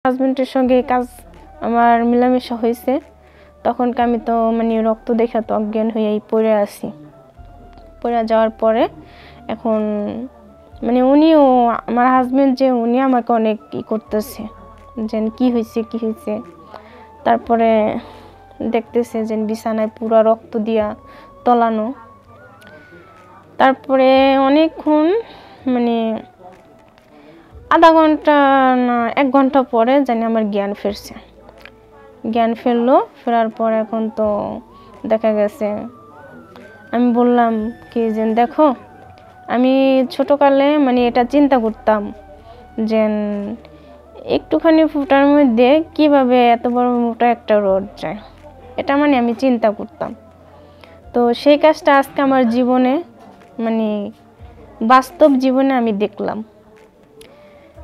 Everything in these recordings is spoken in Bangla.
হাজবেন্ডের সঙ্গে কাজ আমার মিলামেশা হয়েছে, তখন আমি তো মানে রক্ত দেখা তো অজ্ঞান হয়েই পড়ে আছি। পড়ে যাওয়ার পরে এখন মানে উনিও আমার হাজবেন্ড যে উনি আমাকে অনেক করতেছে যে কি হয়েছে। তারপরে দেখতেছে যে বিছানায় পুরো রক্ত দিয়া তলানো। তারপরে অনেকক্ষণ মানে আধা ঘন্টা না 1 ঘন্টা পরে জানি আমার জ্ঞান ফেরলো। ফেরার পর এখন তো দেখা গেছে আমি বললাম কি যে দেখো, আমি ছোটকালে মানে এটা চিন্তা করতাম যে একটুখানি ফুটার মধ্যে কিভাবে এত বড় মোটা একটা রড যায়, এটা মানে আমি চিন্তা করতাম। তো সেই কাজটা আজকে আমার জীবনে মানে বাস্তব জীবনে আমি দেখলাম।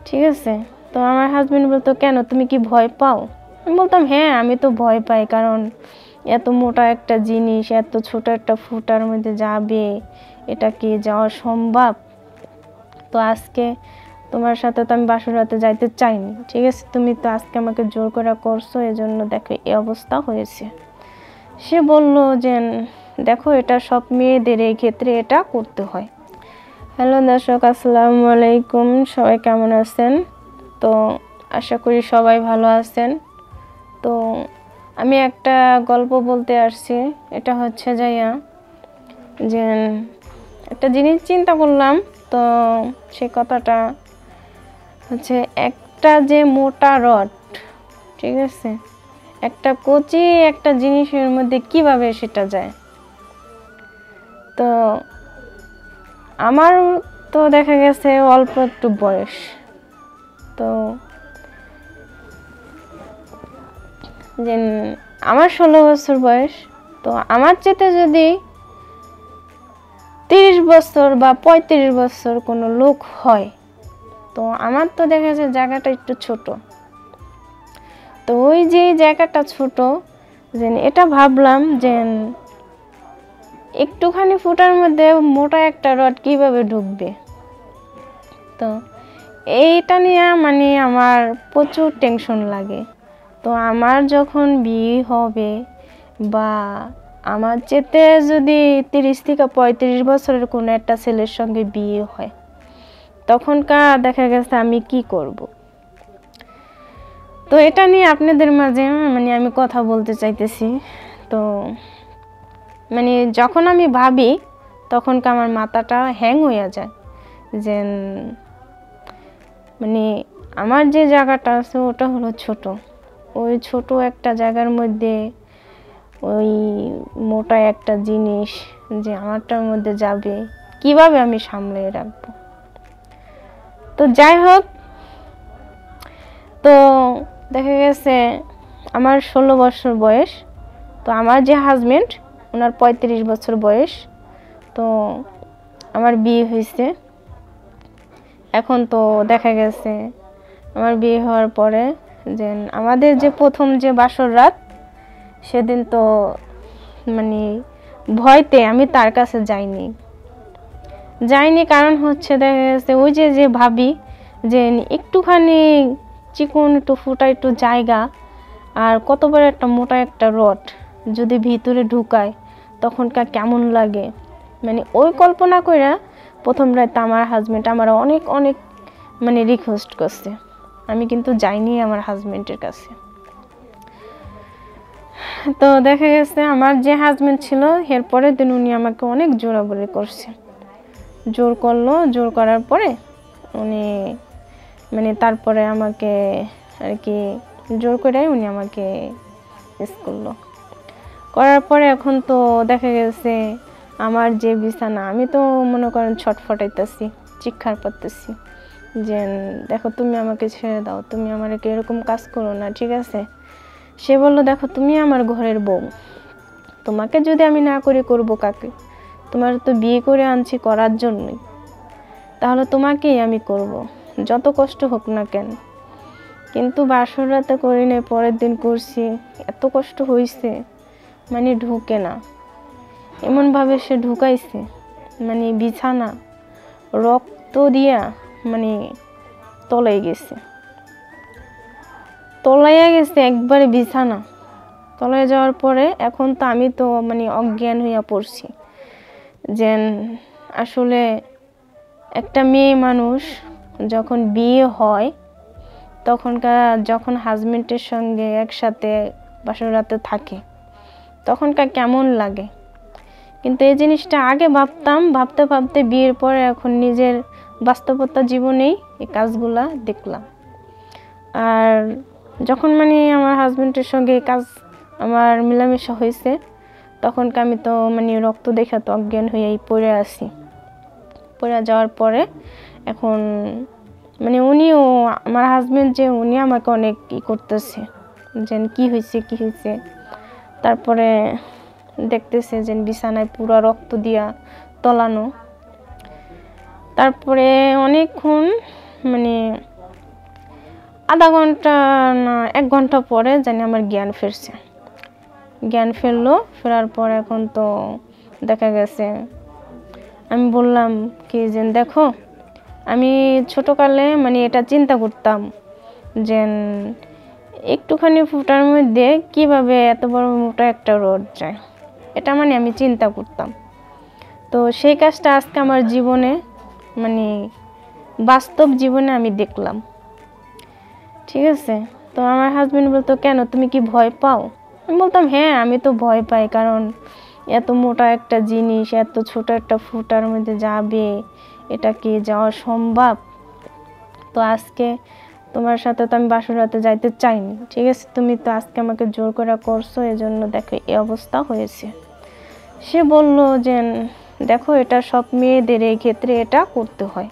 ঠিক আছে, তো আমার হাজবেন্ড বলতো কেন, তুমি কি ভয় পাও? আমি বলতাম হ্যাঁ, আমি তো ভয় পাই, কারণ এত মোটা একটা জিনিস এত ছোট একটা ফুটার মধ্যে যাবে, এটা কি যাওয়া সম্ভব? তো আজকে তোমার সাথে তো আমি বাসর রাতে যাইতে চাইনি, ঠিক আছে, তুমি তো আজকে আমাকে জোর করে করছো, এজন্য দেখো এই অবস্থা হয়েছে। সে বলল যে দেখো, এটা সব মেয়েদের এই ক্ষেত্রে এটা করতে হয়। হ্যালো দর্শক, আসসালামু আলাইকুম, সবাই কেমন আছেন? তো আশা করি সবাই ভালো আছেন। তো আমি একটা গল্প বলতে আসছি। এটা হচ্ছে যাইয়া যে একটা জিনিস চিন্তা করলাম, তো সেই কথাটা হচ্ছে একটা যে মোটা রড, ঠিক আছে, একটা কচি একটা জিনিসের মধ্যে কিভাবে সেটা যায়। তো আমার তো দেখা গেছে অল্প একটু বয়স, তো যে আমার 16 বছর বয়স। তো আমার চেতে যদি 30 বছর বা 35 বছর কোনো লোক হয়, তো আমার তো দেখা যায় জায়গাটা একটু ছোট। তো ওই যে জায়গাটা ছোট, যে এটা ভাবলাম যে একটুখানি ফুটার মধ্যে মোটা একটা রড কিভাবে ঢুকবে। তো এইটা নিয়ে মানে আমার প্রচুর টেনশন লাগে। তো আমার যখন বিয়ে হবে বা আমার চেতে যদি 30 থেকে 35 বছরের কোনো একটা ছেলের সঙ্গে বিয়ে হয়, তখনকার দেখা গেছে আমি কি করব। তো এটা নিয়ে আপনাদের মাঝে মানে আমি কথা বলতে চাইতেছি। তো মানে যখন আমি ভাবি তখন আমার মাথাটা হ্যাং হয়ে যায় যে মানে আমার যে জায়গাটা আছে ওটা হলো ছোট, ওই ছোট একটা জায়গার মধ্যে ওই মোটা একটা জিনিস যে আমারটার মধ্যে যাবে, কিভাবে আমি সামলে রাখবো। তো যাই হোক, তো দেখা গেছে আমার 16 বছর বয়স। তো আমার যে হাজবেন্ড ওনার 35 বছর বয়স। তো আমার বিয়ে হয়েছে। এখন তো দেখা গেছে আমার বিয়ে হওয়ার পরে যে আমাদের যে প্রথম যে বাসর রাত, সেদিন তো মানে ভয়তে আমি তার কাছে যাইনি। কারণ হচ্ছে দেখা গেছে ওই যে ভাবি যে একটুখানি চিকন একটু ফুটা একটু জায়গা আর কত বড় একটা মোটা একটা রড যদি ভিতরে ঢুকায় তখনকার কেমন লাগে, মানে ওই কল্পনা করে প্রথম রাতে আমার হাজবেন্ড আমার অনেক মানে রিকোয়েস্ট করছে। আমি কিন্তু যাইনি আমার হাজবেন্ডের কাছে। তো দেখা গেছে আমার যে হাজবেন্ড ছিল এর পরের দিন উনি আমাকে অনেক জোরাজুরি করছে। জোর করার পরে উনি মানে তারপরে আমাকে আর কি জোর করে উনি আমাকে করলো। করার পরে এখন তো দেখা গেছে আমার যে বিছানা, আমি তো মনে করেন ছটফটাইতেছি, চিৎকার করতেছি যে দেখো, তুমি আমাকে ছেড়ে দাও, তুমি আমাকে এরকম কাজ করো না, ঠিক আছে। সে বলল দেখো, তুমি আমার ঘরের বউ, তোমাকে যদি আমি না করি করব কাকে? তোমার তো বিয়ে করে আনছি করার জন্যই, তাহলে তোমাকেই আমি করব, যত কষ্ট হোক না কেন। কিন্তু বাসর রাতে করি না, পরের দিন করছি, এত কষ্ট হয়েছে মানে ঢুকে না, এমনভাবে সে ঢুকাইছে মানে বিছানা রক্ত দিয়া মানে তলায় গেছে। তলাইয়া গেছে একবারে বিছানা। তলায় যাওয়ার পরে এখন তো আমি তো মানে অজ্ঞান হইয়া পড়ছি যে আসলে একটা মেয়ে মানুষ যখন বিয়ে হয় যখন হাজবেন্ডের সঙ্গে একসাথে বাসর রাতে থাকে তখনকার কেমন লাগে। কিন্তু এই জিনিসটা আগে ভাবতে ভাবতে বিয়ের পরে এখন নিজের বাস্তবতা জীবনেই এই কাজগুলা দেখলাম। আর যখন মানে আমার হাজবেন্ডের সঙ্গে আমার মিলামেশা হয়েছে তখনকার আমি তো মানে রক্ত দেখা তো অজ্ঞান হয়েই পড়ে আছি। পড়ে যাওয়ার পরে এখন মানে আমার হাজবেন্ড উনি আমাকে অনেক করতেছে যে কি হয়েছে। তারপরে দেখতেছে যে বিছানায় পুরো রক্ত দিয়া তলানো। তারপরে অনেকক্ষণ মানে আধা ঘন্টা না 1 ঘন্টা পরে জানি আমার জ্ঞান ফেরলো। ফেরার পর এখন তো দেখা গেছে আমি বললাম কি যে দেখো, আমি ছোটকালে মানে এটা চিন্তা করতাম যে একটুখানি ফুটার মধ্যে কিভাবে এত বড় মোটা একটা রড যায়, এটা মানে আমি চিন্তা করতাম। তো সেই কাজটা আজকে আমার জীবনে মানে বাস্তব জীবনে আমি দেখলাম। ঠিক আছে, তো আমার হাজবেন্ড বলতো কেন, তুমি কি ভয় পাও? আমি বলতাম হ্যাঁ আমি তো ভয় পাই, কারণ এত মোটা একটা জিনিস এত ছোট একটা ফুটার মধ্যে যাবে, এটা কি যাওয়া সম্ভব? তো আজকে তোমার সাথে তো আমি বাসর রাতে যাইতে চাইনি, ঠিক আছে, তুমি তো আজকে আমাকে জোর করে করছো, এজন্য দেখো এই অবস্থা হয়েছে। সে বলল যে দেখো এটা সব মেয়েদের এই ক্ষেত্রে এটা করতে হয়,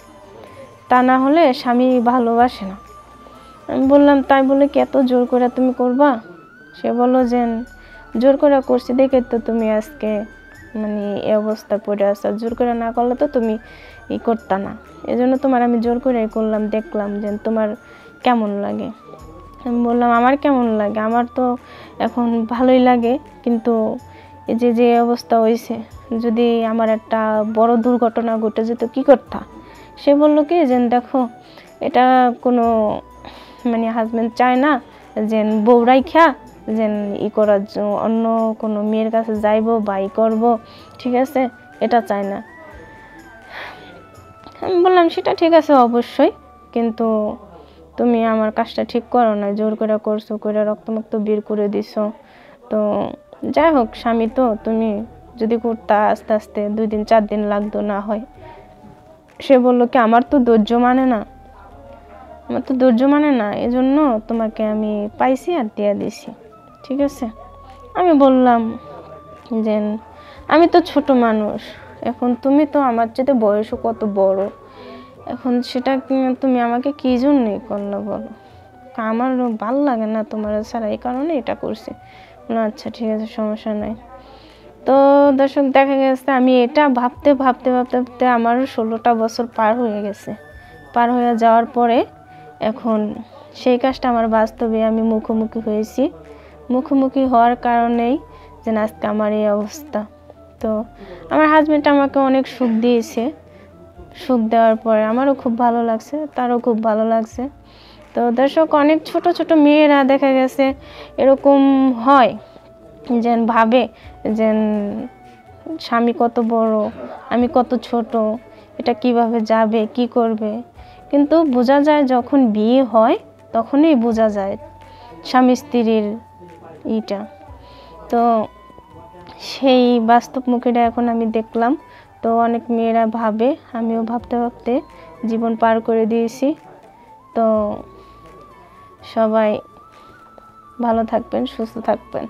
তা না হলে স্বামী ভালোবাসে না। আমি বললাম তাই বলে কি এত জোর করে তুমি করবা? সে বলল যে জোর করে করছি দেখে তো তুমি আজকে মানে এই অবস্থা পড়ে আসা, জোর করে না করলে তো তুমি করতা না, এজন্য তোমার আমি জোর করে করলাম, দেখলাম যে তোমার কেমন লাগে। আমি বললাম আমার কেমন লাগে, আমার তো এখন ভালোই লাগে, কিন্তু এই যে অবস্থা হয়েছে, যদি আমার একটা বড় দুর্ঘটনা ঘটে যেত কি করতা? সে বলল কি যে দেখো এটা কোনো মানে হাজবেন্ড চায় না যে বউ রাইখা যে করার অন্য কোনো মেয়ের কাছে যাইবো বা করবো, ঠিক আছে, এটা চায় না। আমি বললাম সেটা ঠিক আছে অবশ্যই, কিন্তু তুমি আমার কাজটা ঠিক করো না, জোর করে করছো, করে রক্তমুক্ত বের করে দিছো। তো যাই হোক স্বামী তো, তুমি যদি করতা আস্তে আস্তে 2 দিন 4 দিন লাগতো না হয়। সে বললো কি আমার তো ধৈর্য মানে না, এজন্য তোমাকে আমি পাইছি আর দিয়ে দিছি, ঠিক আছে। আমি বললাম যে আমি তো ছোট মানুষ, এখন তুমি তো আমার চেয়ে বয়সও কত বড়, এখন সেটা তুমি আমাকে কি জন্যই করলো বলো? আমার ভালো লাগে না তোমার ছাড়া, এই কারণে এটা করছি। আচ্ছা ঠিক আছে, সমস্যা নাই। তো দর্শক দেখা গেছে আমি এটা ভাবতে আমার 16টা বছর পার হয়ে গেছে। পার হয়ে যাওয়ার পরে এখন সেই কাজটা আমার বাস্তবে আমি মুখোমুখি হওয়ার কারণেই যে আজকে আমার এই অবস্থা। তো আমার হাজবেন্ড আমাকে অনেক সুখ দিয়েছে, সুখ দেওয়ার পরে আমারও খুব ভালো লাগছে, তারও খুব ভালো লাগছে। তো দর্শক অনেক ছোট ছোট মেয়েরা দেখা গেছে এরকম হয় যে ভাবে যে স্বামী কত বড়, আমি কত ছোট, এটা কিভাবে যাবে, কি করবে। কিন্তু বোঝা যায় যখন বিয়ে হয় তখনই বোঝা যায় স্বামী স্ত্রীর ইটা। তো সেই বাস্তব মুখীটা এখন আমি দেখলাম। তো অনেক মেয়েরা ভাবে, আমিও ভাবতে জীবন পার করে দিয়েছি। তো সবাই ভালো থাকবেন, সুস্থ থাকবেন।